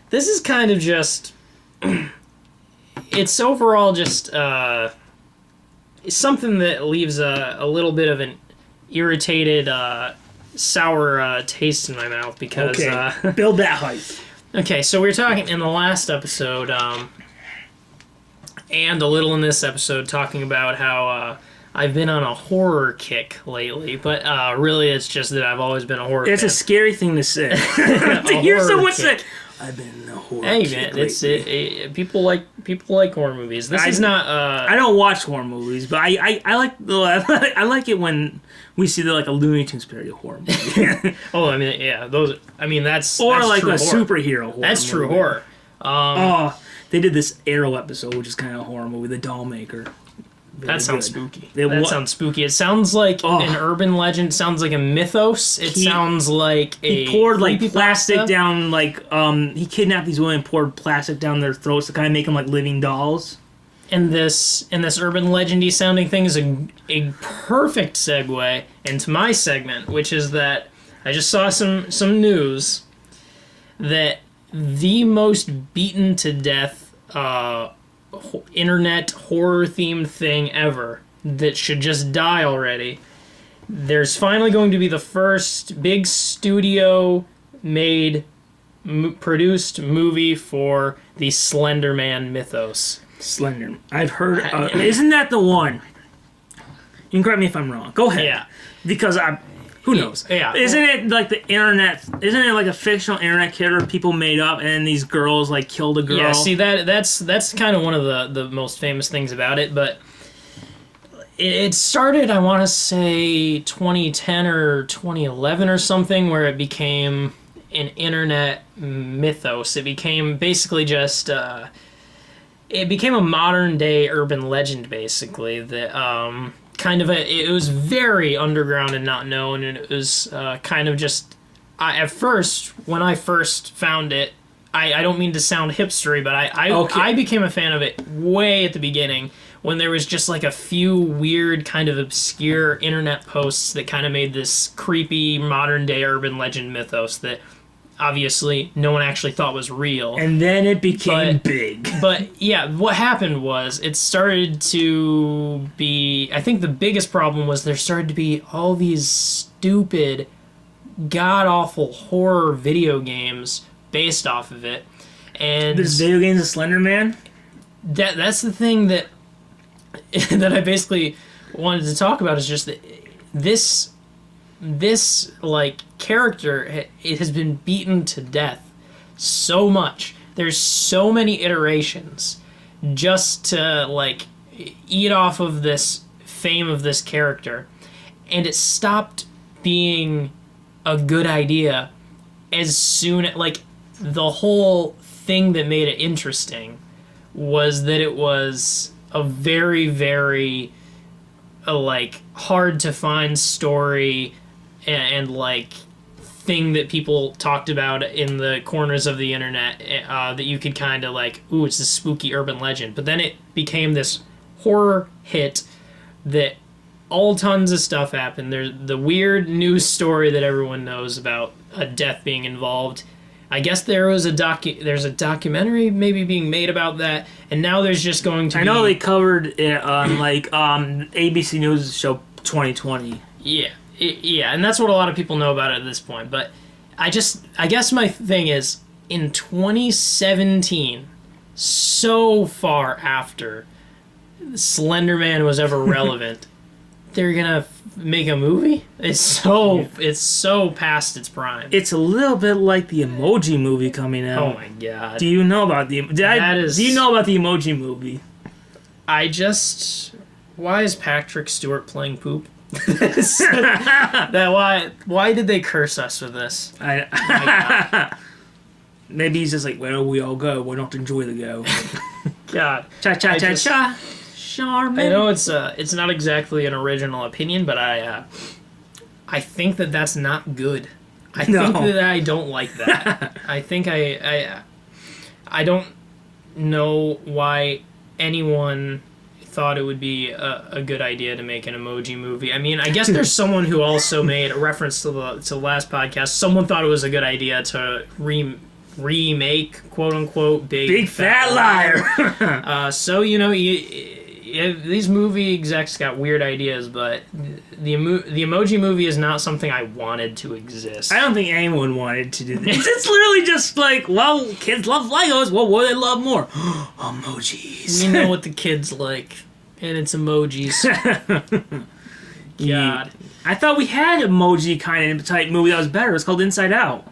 this is kind of just... It's overall just something that leaves a little bit of an irritated, sour taste in my mouth because... Okay, build that hype. Okay, so we were talking in the last episode, and a little in this episode, talking about how I've been on a horror kick lately, but really it's just that I've always been a horror It's fan. a scary thing to say. To hear someone say, I've been in a horror kick man, lately. people like horror movies. This is not... I don't watch horror movies, but I like it when we see like a Looney Tunes parody horror movie. Oh, I mean, yeah, those... I mean, that's or that's like true a horror. superhero horror That's true movie. horror. They did this Arrow episode, which is kind of a horror movie, The Doll Maker. That sounds spooky. That sounds spooky. It sounds like an urban legend. It sounds like a mythos. It sounds like he poured like plastic pasta. down, like he kidnapped these women and poured plastic down their throats to kind of make them like living dolls. And this urban legendy sounding thing is a perfect segue into my segment, which is that I just saw some news that the most beaten to death internet horror themed thing ever that should just die already. There's finally going to be the first big studio made produced movie for the Slender Man mythos. Slender. I've heard. Isn't that the one? You can correct me if I'm wrong. Go ahead. Yeah. Because who knows? Yeah. Isn't it like the internet? Isn't it like a fictional internet character people made up, and these girls like killed a girl? Yeah. See that's kind of one of the most famous things about it, but it started, I want to say 2010 or 2011 or something, where it became an internet mythos. It became basically just it became a modern day urban legend, basically, that it was very underground and not known, and it was kind of just at first, when I first found it, I don't mean to sound hipstery, but I became a fan of it way at the beginning, when there was just like a few weird kind of obscure internet posts that kind of made this creepy modern day urban legend mythos that obviously no one actually thought was real. And then it became big. But yeah, what happened was it started to be... I think the biggest problem was there started to be all these stupid, god-awful horror video games based off of it. And this video game's a Slender Man? That's the thing that that I basically wanted to talk about, is just that this like character, it has been beaten to death so much. There's so many iterations just to like eat off of this fame of this character, and it stopped being a good idea as soon like the whole thing that made it interesting was that it was a very, very like hard to find story and like thing that people talked about in the corners of the internet that you could kind of like, ooh, it's this spooky urban legend. But then it became this horror hit that all tons of stuff happened. There's the weird news story that everyone knows about a death being involved. I guess there was there's a documentary maybe being made about that, and now there's just going to be... I know they covered it on like ABC News show 2020. Yeah. Yeah, and that's what a lot of people know about it at this point. But I guess my thing is, in 2017, so far after Slender Man was ever relevant, they're gonna make a movie? It's so past its prime. It's a little bit like the Emoji Movie coming out. Oh my god! Do you know about the? Do you know about the Emoji Movie? Why is Patrick Stewart playing poop? Why did they curse us with this? Maybe he's just like, where do we all go? Why not enjoy the go? God, cha. Charmin. I know it's not exactly an original opinion, but I think that that's not good. I think that I don't like that. I think I don't know why anyone thought it would be a good idea to make an Emoji Movie. I mean, I guess there's someone who also made a reference to the last podcast. Someone thought it was a good idea to remake, quote unquote, Big Fat Liar. So these movie execs got weird ideas, but the Emoji Movie is not something I wanted to exist. I don't think anyone wanted to do this. It's literally just like, well, kids love Legos. Well, what do they love more? Emojis. We know what the kids like, and it's emojis. God. I thought we had emoji kind of type movie that was better. It's called Inside Out.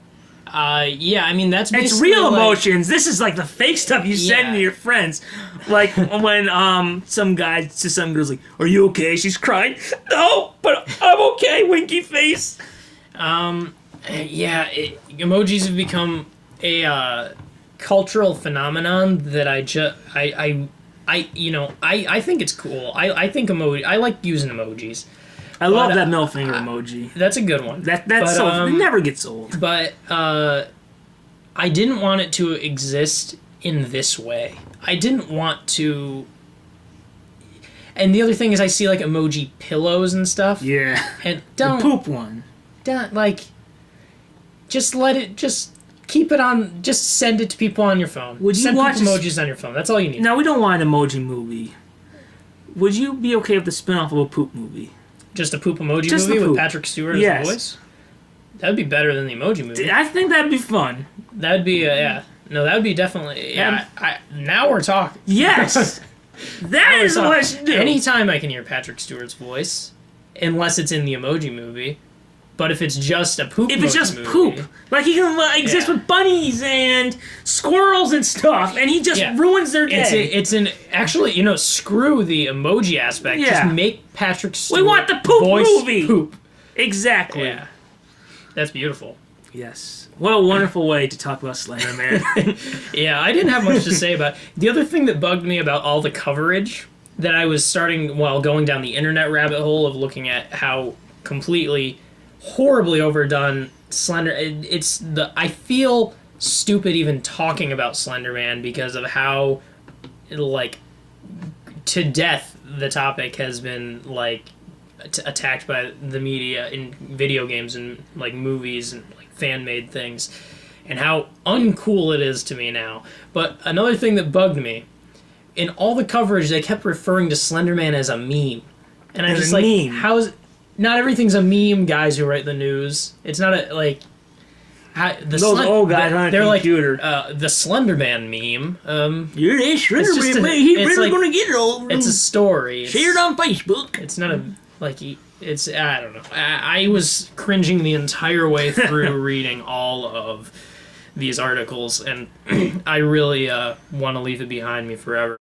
Yeah, I mean, that's basically It's real like, emotions. This is like the fake stuff you send to your friends. Like when some guy to some girl's like, "Are you okay?" She's crying. "No, but I'm okay." Winky face. Yeah, emojis have become a cultural phenomenon that I think it's cool. I think I like using emojis. I love that middle finger emoji. That's a good one. It never gets old. But I didn't want it to exist in this way. I didn't want to. And the other thing is, I see like emoji pillows and stuff. Yeah. And the poop one. Don't just keep it on. Just send it to people on your phone. Would you send watch emojis on your phone? That's all you need. Now we don't want an emoji movie. Would you be okay with the spin-off of a poop movie? Just a poop emoji movie with Patrick Stewart as the voice? That would be better than the Emoji Movie. I think that'd be fun. That would be, yeah. No, that would be definitely, yeah. Now we're talking. Yes! That is what I should do. Anytime I can hear Patrick Stewart's voice, unless it's in the Emoji Movie, but if it's just a poop movie. If it's just poop. Like, he can exist with bunnies and squirrels and stuff, and he just ruins their day. Actually, screw the emoji aspect. Yeah. Just make Patrick Stewart We want the poop voice movie! Poop. Exactly. Yeah. That's beautiful. Yes. What a wonderful way to talk about Slender Man. Yeah, I didn't have much to say about it. The other thing that bugged me about all the coverage that I was starting while going down the internet rabbit hole of looking at how completely horribly overdone I feel stupid even talking about Slender Man because of how to death the topic has been attacked by the media in video games and movies and fan-made things, and how uncool it is to me now. But another thing that bugged me, in all the coverage they kept referring to Slender Man as a meme, and I just meme. how's not everything's a meme, guys who write the news. It's not those old guys on a computer. The Slender Man meme. You're a Slender Man. He's really gonna get it all. It's a story. Share it on Facebook. It's not I don't know. I was cringing the entire way through reading all of these articles, and I really want to leave it behind me forever.